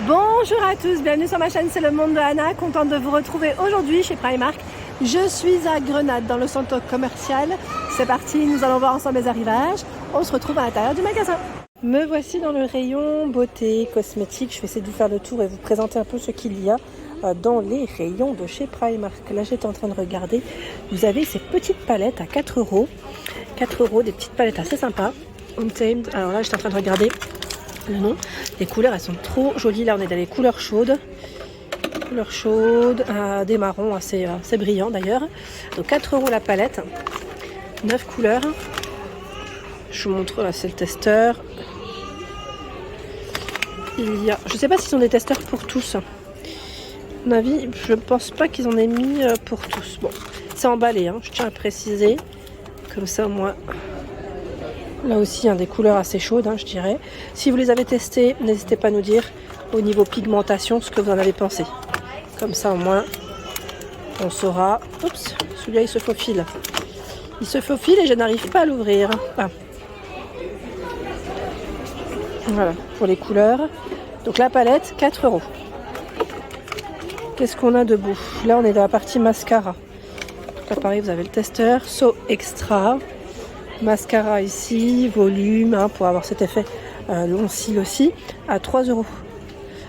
Bonjour à tous, bienvenue sur ma chaîne, c'est le monde de Anna, contente de vous retrouver aujourd'hui chez Primark. Je suis à Grenade dans le centre commercial. C'est parti, nous allons voir ensemble les arrivages. On se retrouve à l'intérieur du magasin. Me voici dans le rayon beauté, cosmétique. Je vais essayer de vous faire le tour et vous présenter un peu ce qu'il y a dans les rayons de chez Primark. Là j'étais en train de regarder, vous avez ces petites palettes à 4 €. 4 €, des petites palettes assez sympas. Untamed. Alors là j'étais en train de regarder le nom. Les couleurs elles sont trop jolies. Là on est dans les couleurs chaudes. Couleurs chaudes, des marrons assez brillants d'ailleurs. Donc 4 € la palette. 9 couleurs. Je vous montre, là c'est le testeur. Il y a, je sais pas s'ils sont des testeurs pour tous. À mon avis, je pense pas qu'ils en aient mis pour tous. Bon, c'est emballé, hein, je tiens à préciser. Comme ça, moi, là aussi, des couleurs assez chaudes, je dirais. Si vous les avez testés, n'hésitez pas à nous dire au niveau pigmentation ce que vous en avez pensé. Comme ça, au moins, on saura. Oups, celui-là, il se faufile. Il se faufile et je n'arrive pas à l'ouvrir. Ah. Voilà, pour les couleurs. Donc la palette, 4 €. Qu'est-ce qu'on a de beau? Là, on est dans la partie mascara. Là, pareil, vous avez le testeur. So Extra. Mascara ici, volume, pour avoir cet effet long cils aussi, à 3 €.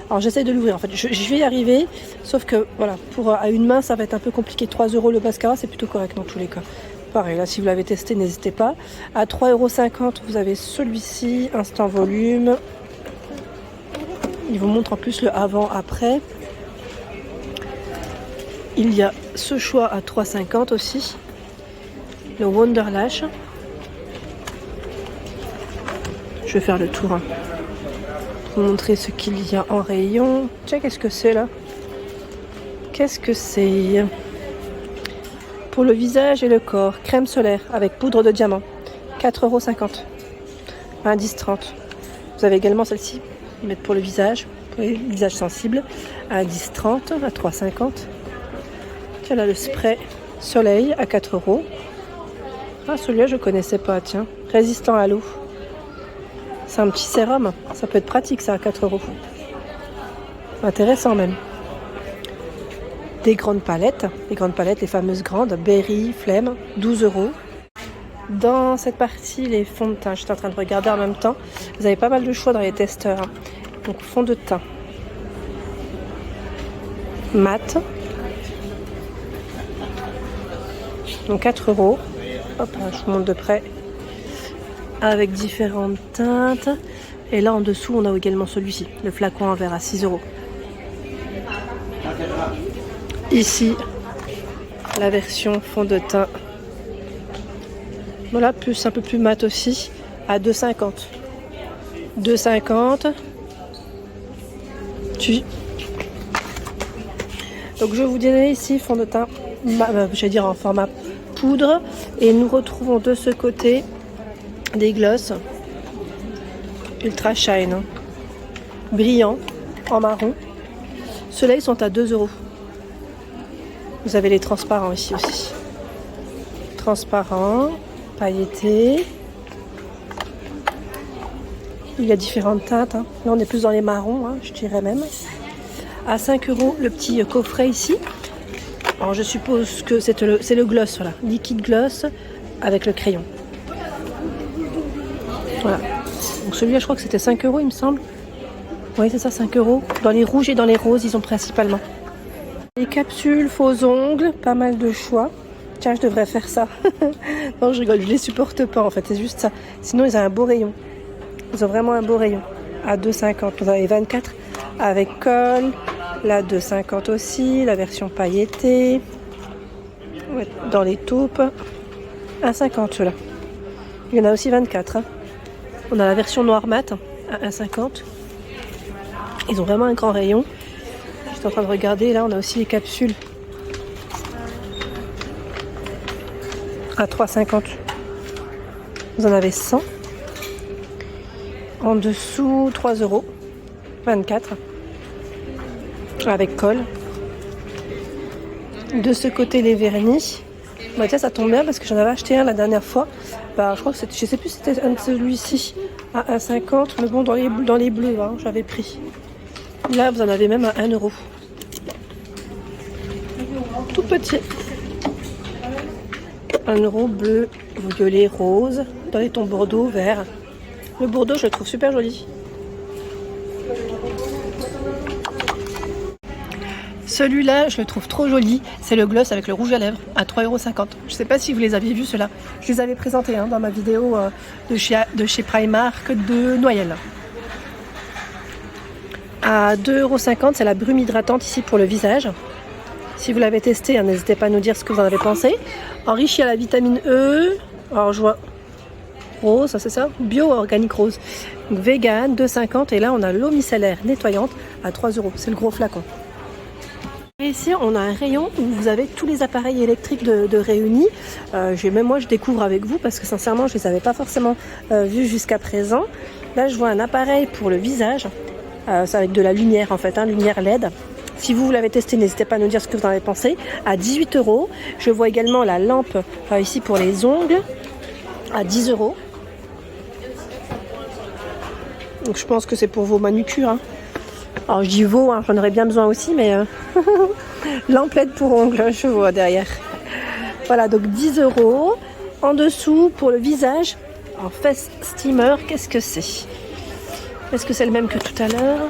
Alors j'essaye de l'ouvrir en fait, je vais y arriver, sauf que voilà, à une main ça va être un peu compliqué. 3 € le mascara, c'est plutôt correct dans tous les cas. Pareil, là si vous l'avez testé, n'hésitez pas. À 3,50 €, vous avez celui-ci, Instant Volume. Il vous montre en plus le avant-après. Il y a ce choix à 3,50 € aussi, le Wonder Lash. Je vais faire le tour, pour vous montrer ce qu'il y a en rayon. Tiens, qu'est-ce que c'est là? Qu'est-ce que c'est? Pour le visage et le corps, crème solaire avec poudre de diamant, 4,50 €, indice 30. Vous avez également celle-ci, mettre pour le visage, pour les visages sensibles, indice 30 à 3,50 €. Tiens là, le spray soleil à 4 €. Ah, celui-là je connaissais pas, tiens, résistant à l'eau. C'est un petit sérum, ça peut être pratique ça à 4 €. Intéressant même. Des grandes palettes, les fameuses grandes, Berry, Flemme, 12 €. Dans cette partie, les fonds de teint, j'étais en train de regarder en même temps. Vous avez pas mal de choix dans les testeurs. Donc fond de teint. Mat. Donc 4 €. Hop, je vous montre de près. Avec différentes teintes. Et là en dessous on a également celui-ci, le flacon en verre à 6 €. Ici la version fond de teint, voilà, un peu plus mat aussi, à 2,50 €. 2,50 €. Donc je vous dirai ici fond de teint, je vais dire en format poudre. Et nous retrouvons de ce côté des gloss Ultra Shine, brillants, en marron. Ceux-là, ils sont à 2 €. Vous avez les transparents ici aussi. Transparents, pailletés. Il y a différentes teintes. Là, on est plus dans les marrons, je dirais même. À 5 € le petit coffret ici. Alors, je suppose que c'est le gloss, voilà. Liquide gloss avec le crayon. Voilà. Donc celui-là, je crois que c'était 5 € il me semble. Oui, c'est ça, 5 €. Dans les rouges et dans les roses, ils ont principalement. Les capsules faux ongles, pas mal de choix. Tiens, je devrais faire ça. Non, je rigole, je les supporte pas en fait, c'est juste ça. Sinon, ils ont un beau rayon. Ils ont vraiment un beau rayon. À 2,50 €. Vous avez 24 avec colle. La 2,50 € aussi. La version pailletée. Dans les taupes. 1,50 € ceux-là. Il y en a aussi 24. On a la version noir mat à 1,50 €. Ils ont vraiment un grand rayon. Je suis en train de regarder. Là, on a aussi les capsules à 3,50 €. Vous en avez 100. En dessous, 3 €. 24. Avec colle. De ce côté, les vernis. Bah tiens, ça tombe bien parce que j'en avais acheté un la dernière fois. Bah, je crois que c'était, je sais plus si c'était un de celui-ci à 1,50 €, mais bon, dans les bleus, j'avais pris. Là, vous en avez même à 1 euro. Tout petit. 1 euro, bleu, violet, rose. Dans les tons bordeaux, vert. Le bordeaux, je le trouve super joli. Celui-là, je le trouve trop joli. C'est le gloss avec le rouge à lèvres à 3,50 €. Je ne sais pas si vous les aviez vus, ceux-là. Je les avais présentés dans ma vidéo de chez Primark de Noël. À 2,50 €, c'est la brume hydratante ici pour le visage. Si vous l'avez testé, n'hésitez pas à nous dire ce que vous en avez pensé. Enrichi à la vitamine E. Alors, je vois rose, c'est ça? Bio organique rose. Donc, vegan, 2,50 €. Et là, on a l'eau micellaire nettoyante à 3 €. C'est le gros flacon. Et ici, on a un rayon où vous avez tous les appareils électriques de réunis. Même moi, je découvre avec vous parce que sincèrement, je ne les avais pas forcément vus jusqu'à présent. Là, je vois un appareil pour le visage. C'est avec de la lumière en fait, lumière LED. Si vous l'avez testé, n'hésitez pas à nous dire ce que vous en avez pensé. À 18 €. Je vois également la lampe ici pour les ongles à 10 €. Donc je pense que c'est pour vos manucures. Alors je dis vos, j'en aurais bien besoin aussi, mais lampe LED pour ongles, je vois derrière. Voilà, donc 10 €. En dessous, pour le visage, en face steamer, qu'est-ce que c'est? Est-ce que c'est le même que tout à l'heure?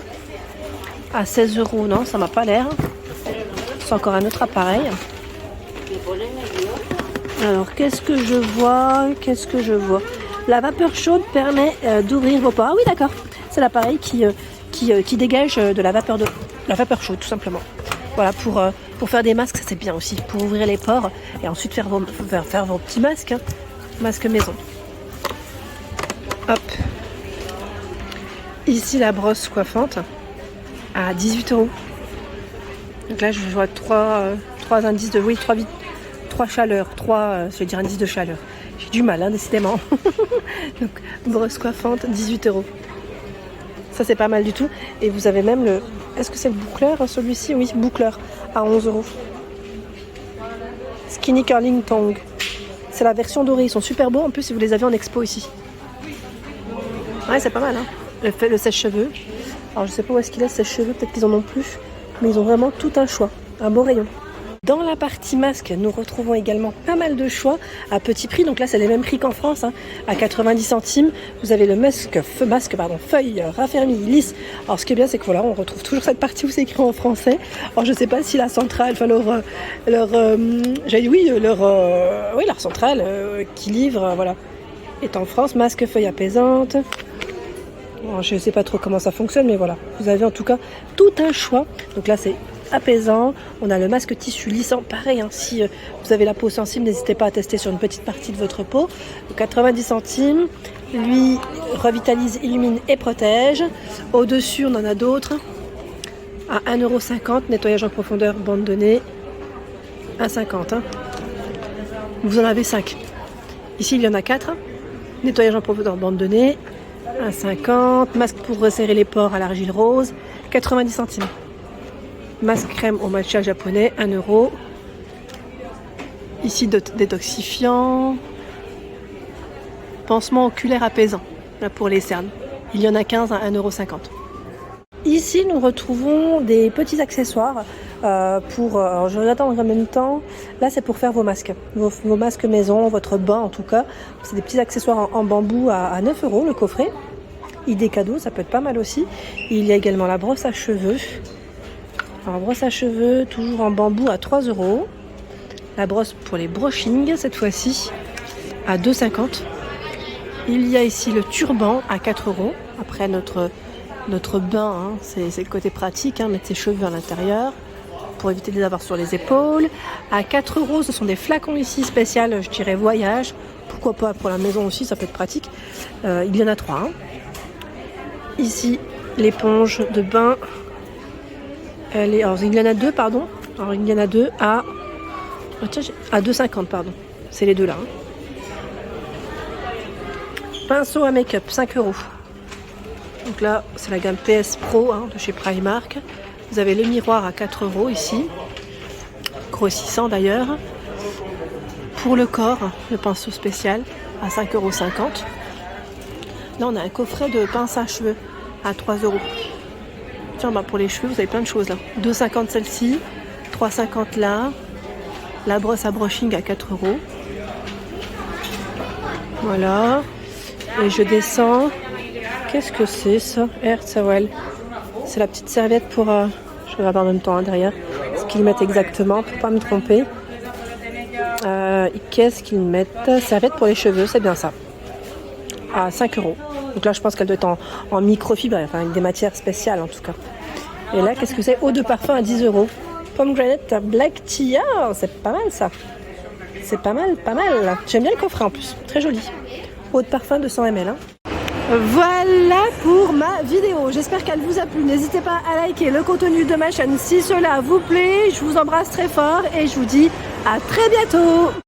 À 16 €, non, ça m'a pas l'air. C'est encore un autre appareil. Alors, qu'est-ce que je vois? La vapeur chaude permet d'ouvrir vos pores. Ah oui, d'accord. C'est l'appareil qui dégage de la vapeur chaude, tout simplement. Voilà, pour faire des masques, ça c'est bien aussi. Pour ouvrir les pores et ensuite faire vos petits masques. Masques maison. Hop. Ici, la brosse coiffante à 18 €. Donc là, je vois trois indices de... Oui, 3 chaleurs. Je vais dire indices de chaleur. J'ai du mal, décidément. Donc, brosse coiffante, 18 €. Ça, c'est pas mal du tout. Et vous avez même le... Est-ce que c'est le boucleur, celui-ci? Oui, boucleur, à 11 €. Skinny Curling Tongue. C'est la version dorée. Ils sont super beaux. En plus, si vous les avez en expo ici. Ouais, c'est pas mal, Le sèche-cheveux. Alors, je sais pas où est-ce qu'il est, ce sèche-cheveux. Peut-être qu'ils en ont plus. Mais ils ont vraiment tout un choix. Un beau rayon. Dans la partie masque, nous retrouvons également pas mal de choix à petit prix. Donc là, c'est les mêmes prix qu'en France, à 90 centimes. Vous avez le masque feuille raffermi, lisse. Alors ce qui est bien, c'est que voilà, on retrouve toujours cette partie où c'est écrit en français. Alors je sais pas si la centrale, enfin leur centrale qui livre, voilà, est en France. Masque feuille apaisante. Alors, je sais pas trop comment ça fonctionne, mais voilà, vous avez en tout cas tout un choix. Donc là, c'est apaisant. On a le masque tissu lissant, pareil, si vous avez la peau sensible, n'hésitez pas à tester sur une petite partie de votre peau. 90 centimes, lui revitalise, illumine et protège. Au-dessus, on en a d'autres à 1,50 €, nettoyage en profondeur, bande de nez à 50 €. Vous en avez 5. Ici, il y en a 4. Nettoyage en profondeur, bande de nez à 50 €. Masque pour resserrer les pores à l'argile rose, 90 centimes. Masque crème au matcha japonais, 1 €. Ici, détoxifiant. Pansement oculaire apaisant, là pour les cernes. Il y en a 15 à 1,50 €. Ici, nous retrouvons des petits accessoires alors je regarde en même temps. Là, c'est pour faire vos masques. Vos masques maison, votre bain en tout cas. C'est des petits accessoires en bambou à 9 € le coffret. Idée cadeau, ça peut être pas mal aussi. Il y a également la brosse à cheveux. Alors, brosse à cheveux, toujours en bambou à 3 €. La brosse pour les brushing, cette fois-ci, à 2,50 €. Il y a ici le turban à 4 €. Après notre bain, c'est le côté pratique, mettre ses cheveux à l'intérieur pour éviter de les avoir sur les épaules. À 4 €, ce sont des flacons ici spécial, je dirais voyage. Pourquoi pas pour la maison aussi, ça peut être pratique. Il y en a 3. Ici, l'éponge de bain. Alors, il y en a 2, pardon. Alors, il y en a 2 à 2,50 €, pardon. C'est les deux là. Pinceau à make-up, 5 €. Donc là, c'est la gamme PS Pro de chez Primark. Vous avez le miroir à 4 € ici. Grossissant d'ailleurs. Pour le corps, le pinceau spécial à 5,50 €. Là, on a un coffret de pince à cheveux à 3 €. Tiens, bah, pour les cheveux, vous avez plein de choses là. 2,50 celle-ci, 3,50 là. La brosse à brushing à 4 €. Voilà. Et je descends. Qu'est-ce que c'est ça? Towel. C'est la petite serviette pour... je regarde en même temps derrière ce qu'ils mettent exactement pour pas me tromper. Qu'est-ce qu'ils mettent? Serviette pour les cheveux, c'est bien ça. À 5 €. Donc là, je pense qu'elle doit être en microfibre, enfin avec des matières spéciales en tout cas. Et là, qu'est-ce que c'est? Eau de parfum à 10 €. Pomegranate Black Tea. Oh, c'est pas mal ça. C'est pas mal, pas mal. J'aime bien le coffret en plus. Très joli. Eau de parfum 200 ml. Hein. Voilà pour ma vidéo. J'espère qu'elle vous a plu. N'hésitez pas à liker le contenu de ma chaîne si cela vous plaît. Je vous embrasse très fort et je vous dis à très bientôt.